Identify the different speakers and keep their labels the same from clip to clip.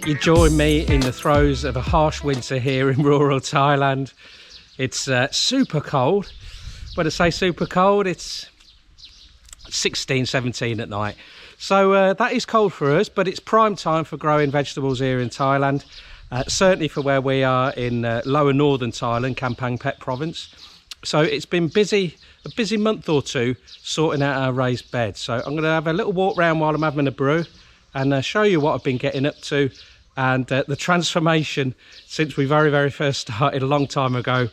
Speaker 1: You join me in the throes of a harsh winter here in rural Thailand. It's super cold. When I say super cold, it's 16, 17 at night. So that is cold for us, but it's prime time for growing vegetables here in Thailand. Certainly for where we are in lower northern Thailand, Kampang Phet province. So it's been a busy month or two sorting out our raised beds. So I'm going to have a little walk around while I'm having a brew and show you what I've been getting up to and the transformation since we very first started a long time ago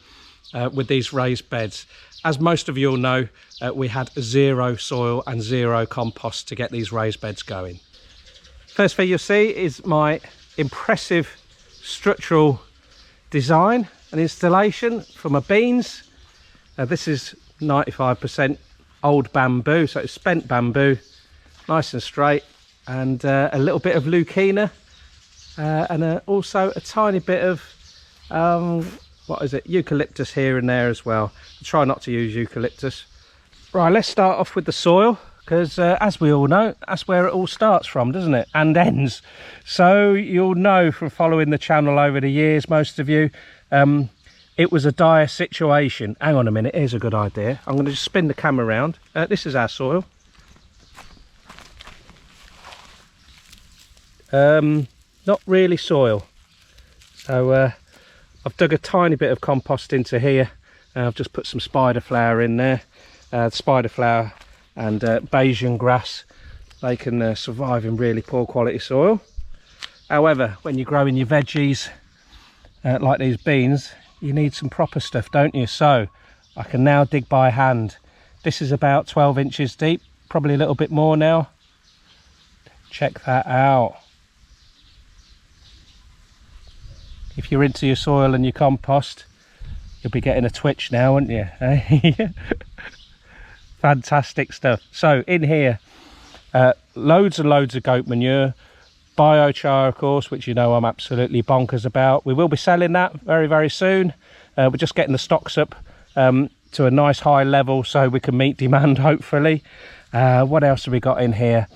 Speaker 1: with these raised beds. As most of you all know, we had zero soil and zero compost to get these raised beds going. First thing you'll see is my impressive structural design and installation for my beans. This is 95% old bamboo, so it's spent bamboo, nice and straight, and a little bit of leucaena and also a tiny bit of what is it, eucalyptus here and there as well. I try not to use eucalyptus. Right, let's start off with the soil, because as we all know, that's where it all starts from, doesn't it, and ends. So you'll know from following the channel over the years, most of you, it was a dire situation. Hang on a minute, here's a good idea. I'm going to just spin the camera around. This is our soil. Not really soil. So I've dug a tiny bit of compost into here. I've just put some spider flower in there. Spider flower and Bayesian grass, they can survive in really poor quality soil. However, when you're growing your veggies like these beans, you need some proper stuff, don't you? So I can now dig by hand. This is about 12 inches deep, probably a little bit more now. Check that out. If you're into your soil and your compost, you'll be getting a twitch now, won't you? Fantastic stuff. So in here, loads and loads of goat manure, biochar of course, which you know I'm absolutely bonkers about. We will be selling that very soon. We're just getting the stocks up to a nice high level so we can meet demand, hopefully. What else have we got in here?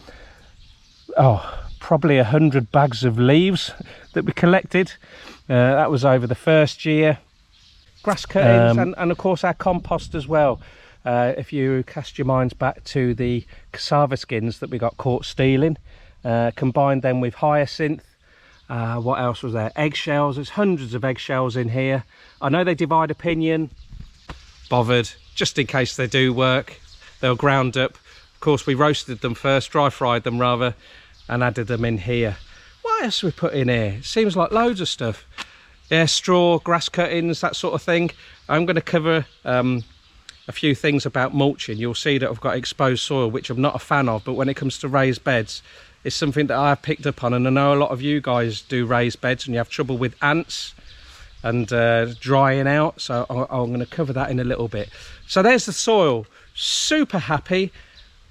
Speaker 1: Oh, probably 100 bags of leaves that we collected. That was over the first year. Grass cuttings and of course our compost as well. If you cast your minds back to the cassava skins that we got caught stealing, combined them with hyacinth, what else was there? Eggshells. There's hundreds of eggshells in here. I know they divide opinion. Bothered, just in case they do work. They were ground up. Of course, we roasted them first, dry fried them rather, and added them in here. What else we put in here? It seems like loads of stuff. Yeah, straw, grass cuttings, that sort of thing. I'm going to cover a few things about mulching. You'll see that I've got exposed soil, which I'm not a fan of, but when it comes to raised beds, it's something that I've picked up on, and I know a lot of you guys do raised beds and you have trouble with ants and drying out, so I'm going to cover that in a little bit. So there's the soil. Super happy.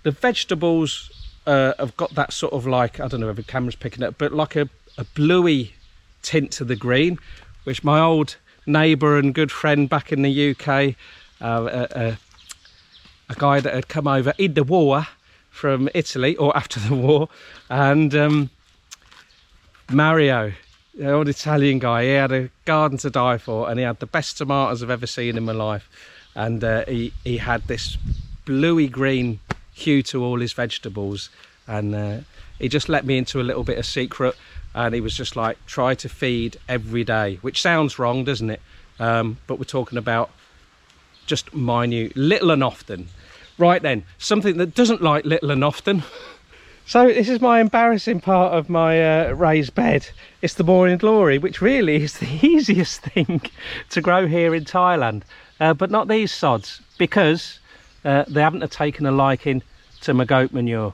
Speaker 1: The vegetables have got that sort of, like, I don't know if the camera's picking up, but like a bluey tint to the green, which my old neighbour and good friend back in the UK, a guy that had come over in the war from Italy, or after the war, and Mario, the old Italian guy, he had a garden to die for, and he had the best tomatoes I've ever seen in my life, and he had this bluey green hue to all his vegetables, and he just let me into a little bit of secret, and he was just like, try to feed every day, which sounds wrong, doesn't it? But we're talking about just minute, little and often. Right then, something that doesn't like little and often. So this is my embarrassing part of my raised bed. It's the morning glory, which really is the easiest thing to grow here in Thailand, but not these sods, because they haven't taken a liking to my goat manure.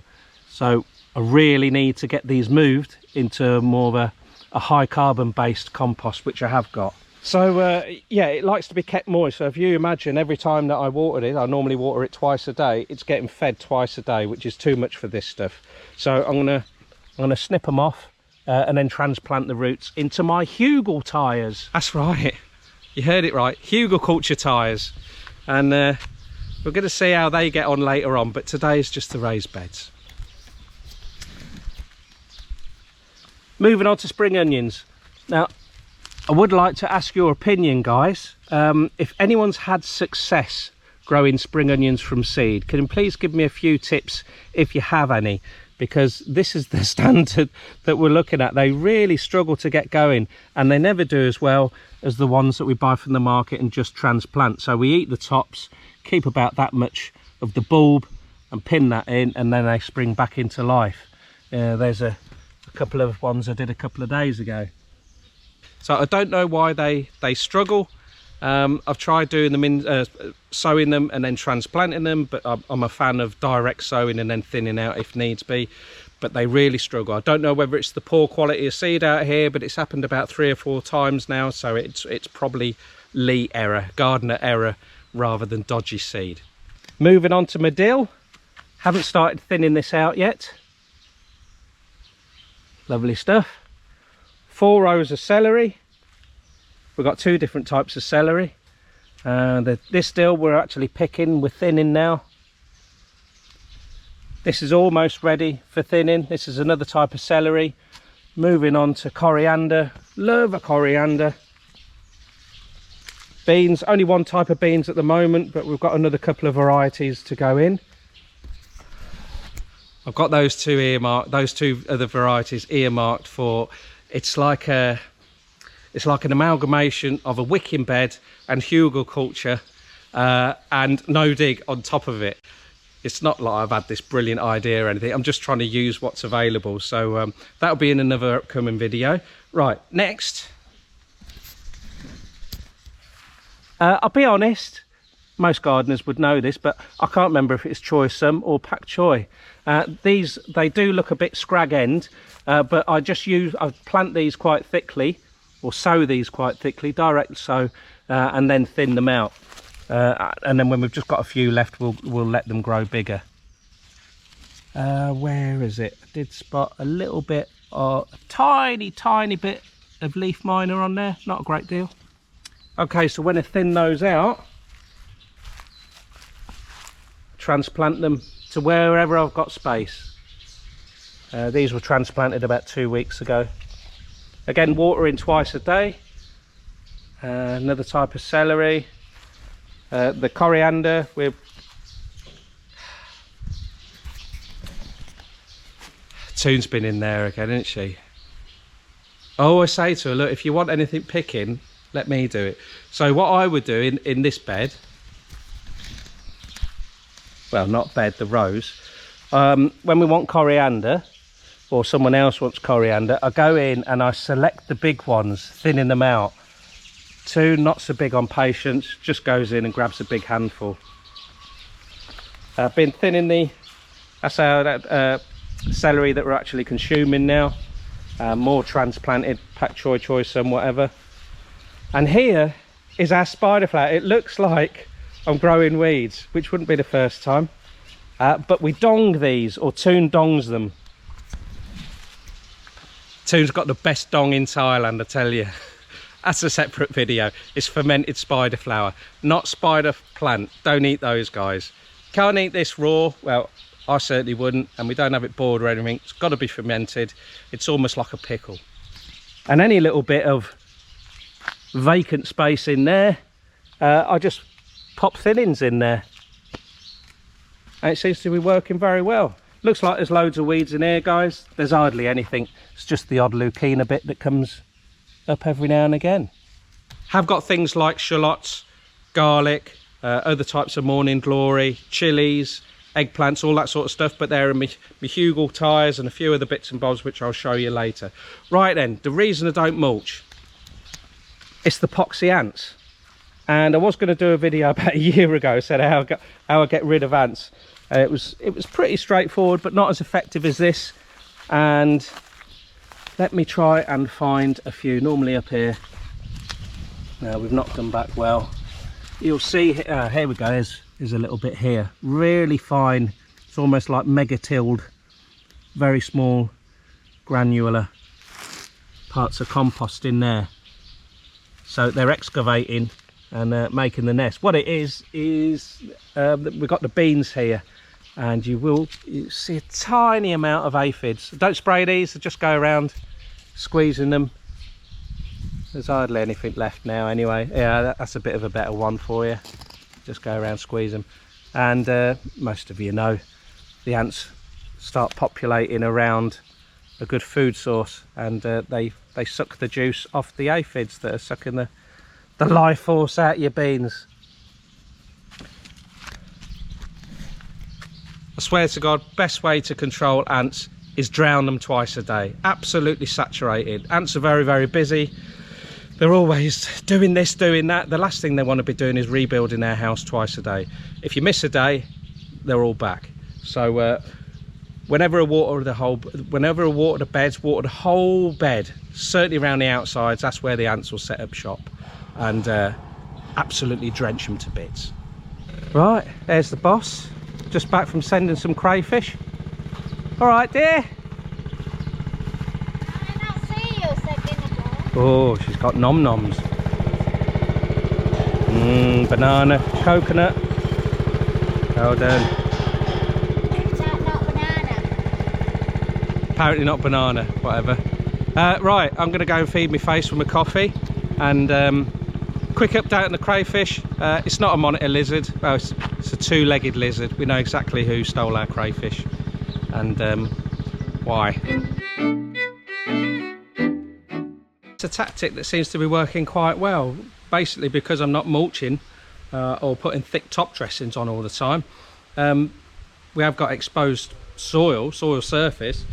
Speaker 1: So I really need to get these moved into more of a high carbon based compost, which I have got. So yeah, it likes to be kept moist. So if you imagine every time that I water it, I normally water it twice a day, it's getting fed twice a day, which is too much for this stuff. So I'm gonna snip them off and then transplant the roots into my hugel tyres. That's right, you heard it right, hugelculture tyres. And we're going to see how they get on later on, but today is just the raised beds. Moving on to spring onions. Now, I would like to ask your opinion, guys. If anyone's had success growing spring onions from seed, can you please give me a few tips if you have any? Because this is the standard that we're looking at. They really struggle to get going, and they never do as well as the ones that we buy from the market and just transplant. So we eat the tops, keep about that much of the bulb and pin that in, and then they spring back into life. There's a couple of ones I did a couple of days ago. So I don't know why they struggle. I've tried doing them in sowing them and then transplanting them, but I'm a fan of direct sowing and then thinning out if needs be. But they really struggle. I don't know whether it's the poor quality of seed out here, but it's happened about 3 or 4 times now, so it's probably Lee error, gardener error, rather than dodgy seed. Moving on to my dill. Haven't started thinning this out yet. Lovely stuff. 4 rows of celery. We've got 2 different types of celery. This dill we're actually picking, we're thinning now. This is almost ready for thinning. This is another type of celery. Moving on to coriander. Love a coriander. Beans, only 1 type of beans at the moment, but we've got another couple of varieties to go in. I've got those 2 earmarked, those 2 other varieties earmarked for, it's like an amalgamation of a wicking bed and hugelkultur and no dig on top of it. It's not like I've had this brilliant idea or anything. I'm just trying to use what's available. So that'll be in another upcoming video. Right, next. I'll be honest, most gardeners would know this, but I can't remember if it's choy sum or pak choy. These, they do look a bit scrag end, but I plant these quite thickly, or sow these quite thickly, direct sow, and then thin them out. And then when we've just got a few left, we'll let them grow bigger. Where is it? I did spot a little bit, a tiny bit of leaf miner on there, not a great deal. Okay, so when I thin those out, transplant them to wherever I've got space. These were transplanted about 2 weeks ago. Again, watering twice a day. Another type of celery. The coriander, Toon's been in there again, isn't she? I always say to her, look, if you want anything picking, let me do it. So what I would do in this bed, well, not bed, the rows, when we want coriander, or someone else wants coriander, I go in and I select the big ones, thinning them out. Toon, not so big on patience, just goes in and grabs a big handful. I've been thinning that's our celery that we're actually consuming now. More transplanted, pak choy sum, whatever. And here is our spider flower. It looks like I'm growing weeds, which wouldn't be the first time. But we dong these, or Toon dongs them. Toon's got the best dong in Thailand, I tell you. That's a separate video. It's fermented spider flower, not spider plant. Don't eat those, guys. Can't eat this raw. Well, I certainly wouldn't, and we don't have it boiled or anything. It's got to be fermented. It's almost like a pickle. And any little bit of vacant space in there, I just pop thinnings in there. And it seems to be working very well. Looks like there's loads of weeds in here, guys. There's hardly anything. It's just the odd leucaena bit that comes up every now and again. Have got things like shallots, garlic, other types of morning glory, chilies, eggplants, all that sort of stuff, but there are my hugel tires and a few other bits and bobs which I'll show you later. Right then, the reason I don't mulch, it's the poxy ants. And I was going to do a video about a year ago, said how I get rid of ants. It was pretty straightforward, but not as effective as this. And let me try and find a few. Normally up here, now we've knocked them back well. You'll see, here we go, there's a little bit here, really fine. It's almost like megatilled, very small granular parts of compost in there. So they're excavating and making the nest. What it is we've got the beans here, and you see a tiny amount of aphids. Don't spray these, just go around squeezing them. There's hardly anything left now anyway. Yeah, that's a bit of a better one for you. Just go around, squeeze them. And most of you know the ants start populating around a good food source, and they suck the juice off the aphids that are sucking the life force out your beans. I swear to God, best way to control ants is drown them twice a day. Absolutely saturated. Ants are very, very busy. They're always doing this, doing that. The last thing they want to be doing is rebuilding their house twice a day. If you miss a day, they're all back. So whenever I water the beds, water the whole bed, certainly around the outsides. That's where the ants will set up shop, and absolutely drench them to bits. Right, there's the boss, just back from sending some crayfish. All right, dear. Oh, she's got nom-noms. Banana, coconut. Well done.
Speaker 2: Is that not banana?
Speaker 1: Apparently not banana, whatever. Right, I'm going to go and feed my face with my coffee. And quick update on the crayfish. It's not a monitor lizard. Well, it's a two-legged lizard. We know exactly who stole our crayfish and why. A tactic that seems to be working quite well, basically because I'm not mulching or putting thick top dressings on all the time. We have got exposed soil surface,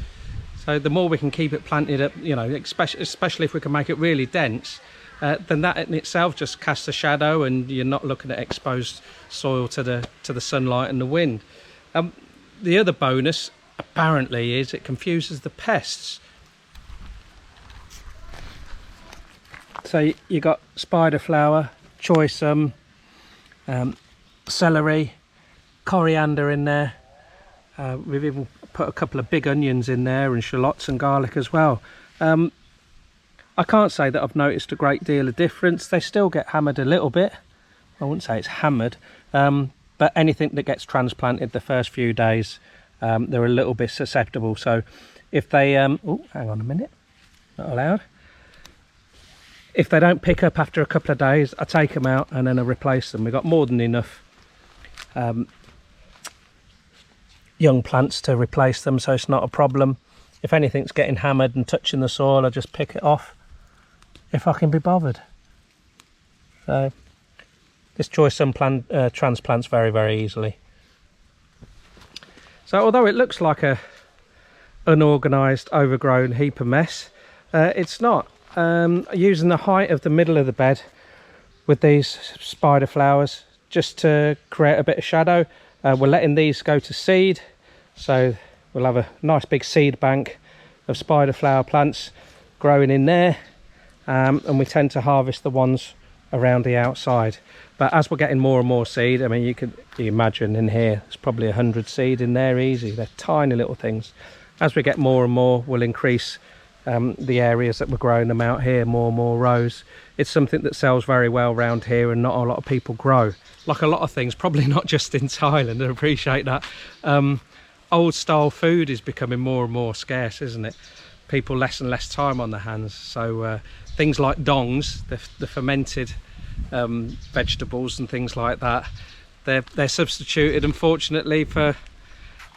Speaker 1: so the more we can keep it planted up, you know, especially if we can make it really dense, then that in itself just casts a shadow, and you're not looking at exposed soil to the sunlight and the wind. The other bonus apparently is it confuses the pests. So you got spider flower, choice celery, coriander in there. We've even put a couple of big onions in there, and shallots and garlic as well. I can't say that I've noticed a great deal of difference. They still get hammered a little bit. I wouldn't say it's hammered, but anything that gets transplanted the first few days, they're a little bit susceptible. So if they oh, hang on a minute, not allowed. If they don't pick up after a couple of days, I take them out and then I replace them. We've got more than enough young plants to replace them, so it's not a problem. If anything's getting hammered and touching the soil, I just pick it off if I can be bothered. So this choice transplants very, very easily. So although it looks like a unorganised, overgrown heap of mess, it's not. Using the height of the middle of the bed with these spider flowers just to create a bit of shadow. We're letting these go to seed, so we'll have a nice big seed bank of spider flower plants growing in there, and we tend to harvest the ones around the outside. But as we're getting more and more seed, I mean, you imagine in here there's probably 100 seed in there easy. They're tiny little things. As we get more and more, we'll increase the areas that we're growing them out here, more and more rows. It's something that sells very well around here, and not a lot of people grow. Like a lot of things, probably not just in Thailand, I appreciate that. Old style food is becoming more and more scarce, isn't it? People less and less time on their hands, so things like dongs, the fermented vegetables and things like that, they're substituted, unfortunately, for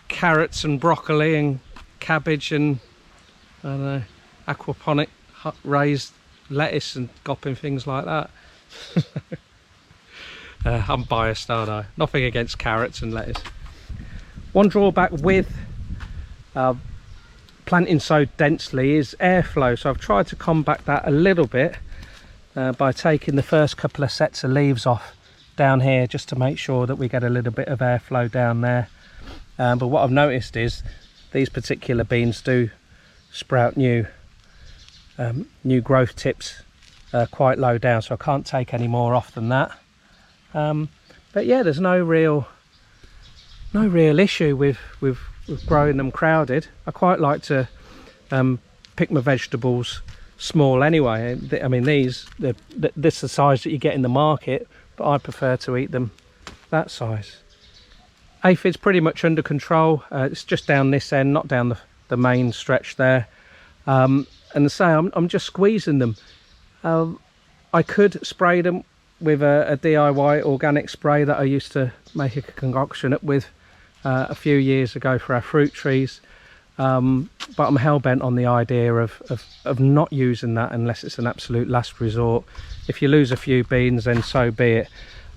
Speaker 1: carrots and broccoli and cabbage and I don't know, aquaponic raised lettuce and gopping things like that. I'm biased, aren't I? Nothing against carrots and lettuce. One drawback with planting so densely is airflow, so I've tried to combat that a little bit by taking the first couple of sets of leaves off down here, just to make sure that we get a little bit of airflow down there. But what I've noticed is these particular beans do sprout new growth tips quite low down, so I can't take any more off than that. But yeah, there's no real issue with growing them crowded. I quite like to pick my vegetables small anyway. I mean, this is the size that you get in the market, but I prefer to eat them that size. Aphids pretty much under control. It's just down this end, not down the main stretch there. and say I'm just squeezing them. I could spray them with a DIY organic spray that I used to make a concoction up with a few years ago for our fruit trees, but I'm hell-bent on the idea of not using that unless it's an absolute last resort. If you lose a few beans, then so be it.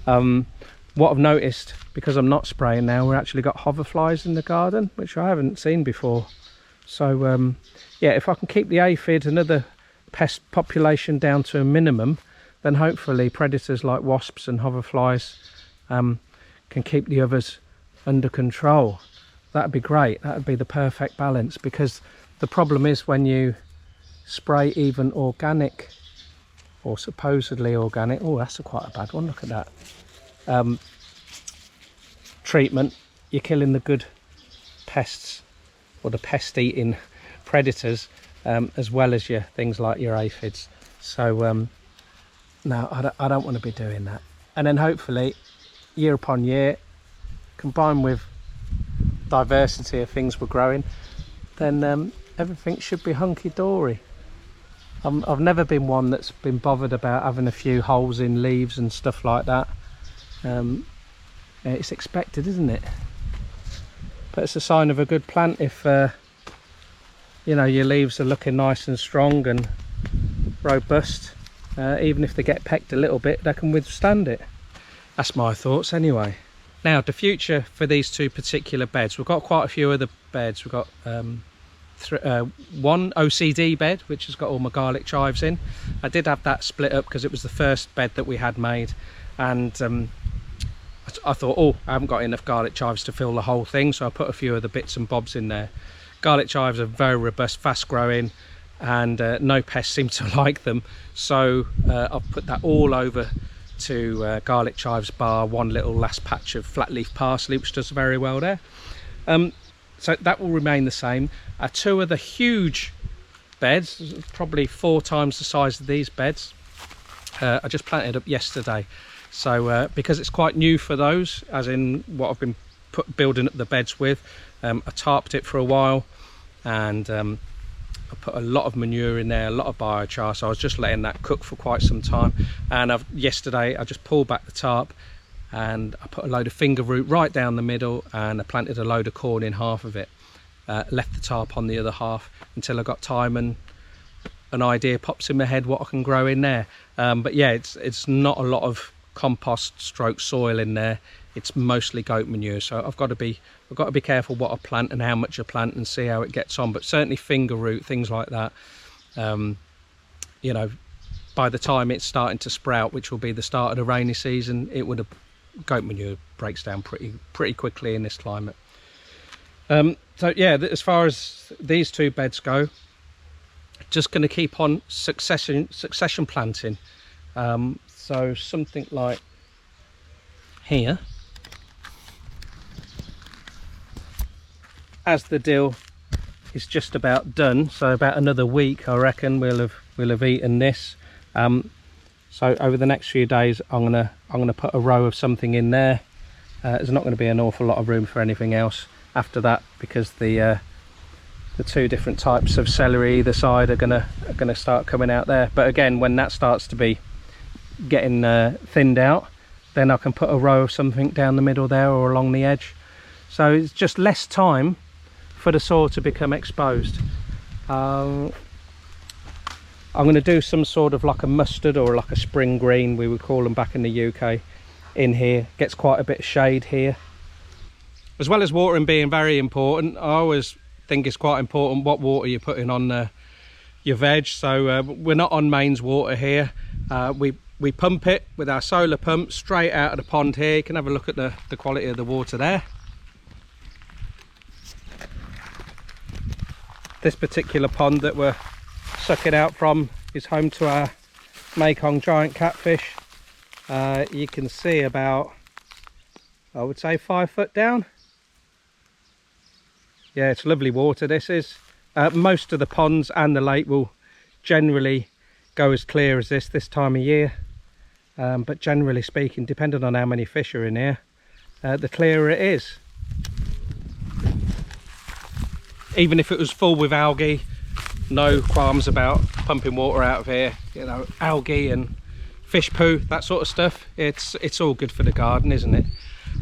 Speaker 1: What I've noticed, because I'm not spraying now, we've actually got hoverflies in the garden, which I haven't seen before. So yeah, if I can keep the aphid and other pest population down to a minimum, then hopefully predators like wasps and hoverflies can keep the others under control. That'd be great. That'd be the perfect balance, because the problem is when you spray even organic or supposedly organic, oh, that's quite a bad one, look at that, treatment, you're killing the good pests or the pest eating predators, as well as your things like your aphids. So no, I don't want to be doing that. And then hopefully year upon year, combined with diversity of things we're growing, then everything should be hunky-dory. I've never been one that's been bothered about having a few holes in leaves and stuff like that. It's expected, isn't it? But it's a sign of a good plant if you know, your leaves are looking nice and strong and robust. Even if they get pecked a little bit, they can withstand it. That's my thoughts anyway. Now, the future for these two particular beds, we've got quite a few other beds. We've got one OCD bed, which has got all my garlic chives in. I did have that split up because it was the first bed that we had made, and I thought, oh, I haven't got enough garlic chives to fill the whole thing, so I put a few other bits and bobs in there. Garlic chives are very robust, fast growing, and no pests seem to like them, so I've put that all over to garlic chives, bar one little last patch of flat leaf parsley, which does very well there. So that will remain the same. Two of the huge beds, probably 4 times the size of these beds, I just planted up yesterday. So because it's quite new for those, as in what I've been building up the beds with, I tarped it for a while, and I put a lot of manure in there, a lot of biochar, so I was just letting that cook for quite some time. And yesterday I just pulled back the tarp and I put a load of finger root right down the middle, and I planted a load of corn in half of it. Left the tarp on the other half until I got time and an idea pops in my head what I can grow in there. But yeah, it's not a lot of compost stroke soil in there. It's mostly goat manure, so I've got to be careful what I plant and how much I plant and see how it gets on. But certainly finger root, things like that, you know, by the time it's starting to sprout, which will be the start of the rainy season, goat manure breaks down pretty quickly in this climate. So yeah, as far as these two beds go, just going to keep on succession planting. So something like here, as the dill is just about done, so about another week I reckon we'll have eaten this. So over the next few days I'm gonna put a row of something in there. There's not going to be an awful lot of room for anything else after that, because the two different types of celery either side are gonna start coming out there. But again, when that starts to be getting thinned out, then I can put a row of something down the middle there or along the edge. So it's just less time for the soil to become exposed. I'm going to do some sort of like a mustard or like a spring green, we would call them back in the UK, in here. Gets quite a bit of shade here. As well as watering being very important, I always think it's quite important what water you're putting on your veg. So we're not on mains water here. We pump it with our solar pump straight out of the pond here. You can have a look at the quality of the water there. This particular pond that we're sucking out from is home to our Mekong giant catfish. You can see about, I would say, 5 foot down. Yeah, it's lovely water this is. Most of the ponds and the lake will generally go as clear as this time of year, but generally speaking, depending on how many fish are in here, the clearer it is. Even if it was full with algae, no qualms about pumping water out of here. You know, algae and fish poo, that sort of stuff, it's all good for the garden, isn't it?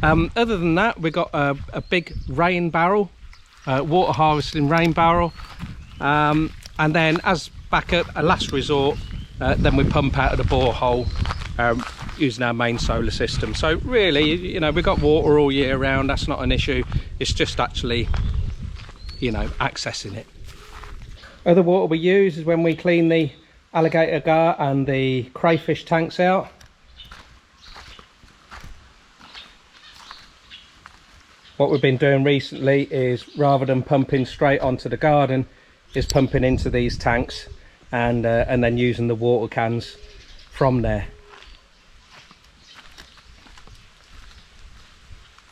Speaker 1: Other than that, we've got a big rain barrel, water harvesting rain barrel, and then as backup, a last resort, then we pump out of the borehole using our main solar system. So really, you know, we've got water all year round. That's not an issue. It's just actually, you know, accessing it. Other water we use is when we clean the alligator gar and the crayfish tanks out. What we've been doing recently is, rather than pumping straight onto the garden, is pumping into these tanks and then using the water cans from there.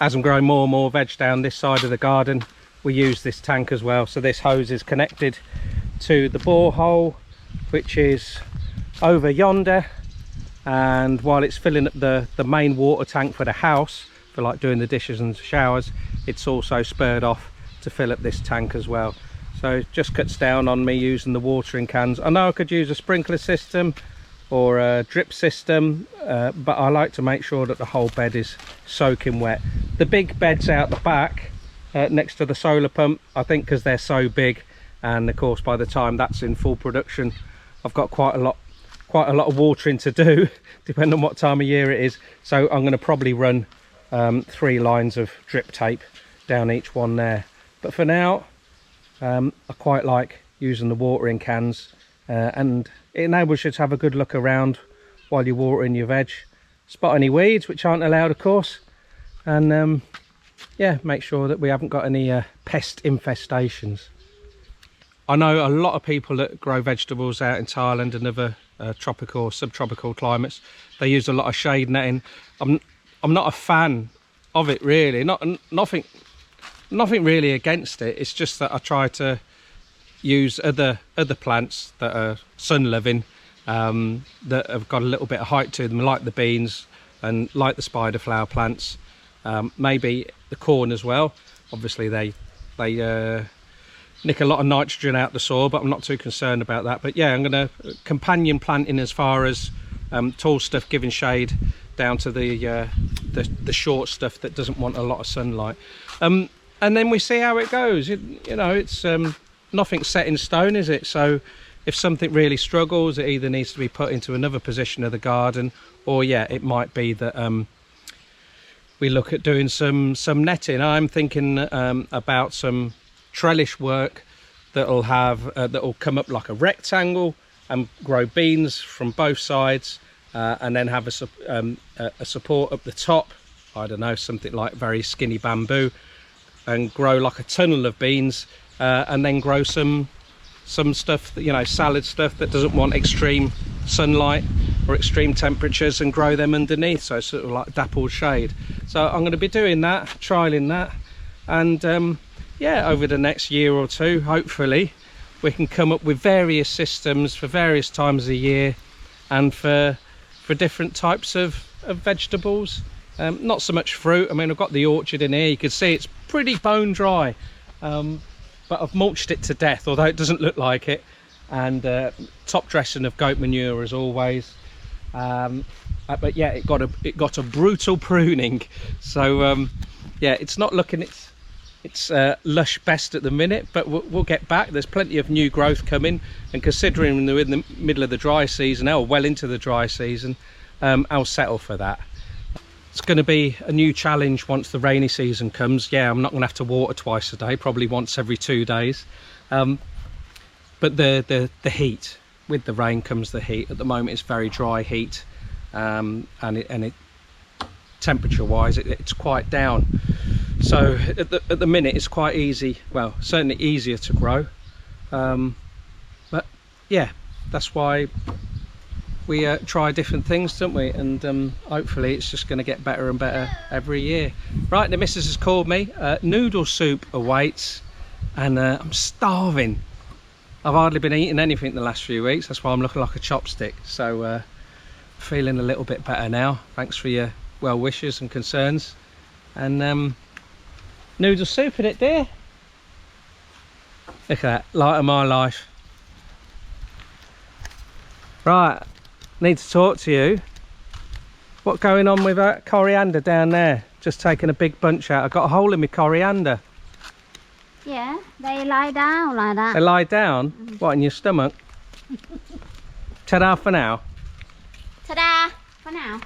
Speaker 1: As I'm growing more and more veg down this side of the garden, we use this tank as well. So this hose is connected to the borehole, which is over yonder, and while it's filling up the main water tank for the house, for like doing the dishes and showers, it's also spurred off to fill up this tank as well. So it just cuts down on me using the watering cans. I know I could use a sprinkler system or a drip system, but I like to make sure that the whole bed is soaking wet. The big beds out the back next to the solar pump, I think because they're so big, and of course by the time that's in full production, I've got quite a lot of watering to do depending on what time of year it is. So I'm going to probably run 3 lines of drip tape down each one there. But for now, I quite like using the watering cans, and it enables you to have a good look around while you're watering your veg, spot any weeds which aren't allowed of course, and yeah, make sure that we haven't got any pest infestations. I know a lot of people that grow vegetables out in Thailand and other tropical or subtropical climates, they use a lot of shade netting. I'm not a fan of it really. Nothing really against it. It's just that I try to use other plants that are sun loving, that have got a little bit of height to them, like the beans and like the spider flower plants, maybe the corn as well. Obviously they nick a lot of nitrogen out the soil, but I'm not too concerned about that. But yeah, I'm going to companion planting as far as tall stuff giving shade, down to the short stuff that doesn't want a lot of sunlight, and then we see how it goes. You know, it's nothing set in stone, is it? So if something really struggles, it either needs to be put into another position of the garden, or yeah, it might be that we look at doing some netting. I'm thinking about some trellis work that'll come up like a rectangle and grow beans from both sides, and then have a support up the top. I don't know, something like very skinny bamboo, and grow like a tunnel of beans, and then grow some stuff that, you know, salad stuff that doesn't want extreme sunlight or extreme temperatures, and grow them underneath, so sort of like dappled shade. So I'm going to be doing that, trialing that, and yeah, over the next year or two, hopefully we can come up with various systems for various times of the year, and for different types of vegetables. Not so much fruit. I mean, I've got the orchard in here. You can see it's pretty bone dry, but I've mulched it to death, although it doesn't look like it, and top dressing of goat manure as always. But yeah, it got a brutal pruning, so yeah, it's not looking it's lush best at the minute, but we'll get back. There's plenty of new growth coming, and considering we're in the middle of the dry season, or well into the dry season, I'll settle for that. It's going to be a new challenge once the rainy season comes. Yeah, I'm not going to have to water twice a day, probably once every 2 days. But the heat, with the rain comes the heat. At the moment it's very dry heat, and it temperature wise it's quite down. So at the minute it's quite easy, well, certainly easier to grow, but yeah, that's why we try different things, don't we? And hopefully it's just going to get better and better every year. Right, the missus has called me. Noodle soup awaits, and I'm starving. I've hardly been eating anything the last few weeks, that's why I'm looking like a chopstick. So feeling a little bit better now. Thanks for your well wishes and concerns. And noodle soup in it, dear. Look at that, light of my life. Right, need to talk to you. What's going on with that coriander down there? Just taking a big bunch out. I've got a hole in my coriander.
Speaker 2: Yeah, they lie down like that.
Speaker 1: They lie down? What, in your stomach? Ta-da for now.
Speaker 2: Ta-da! For now.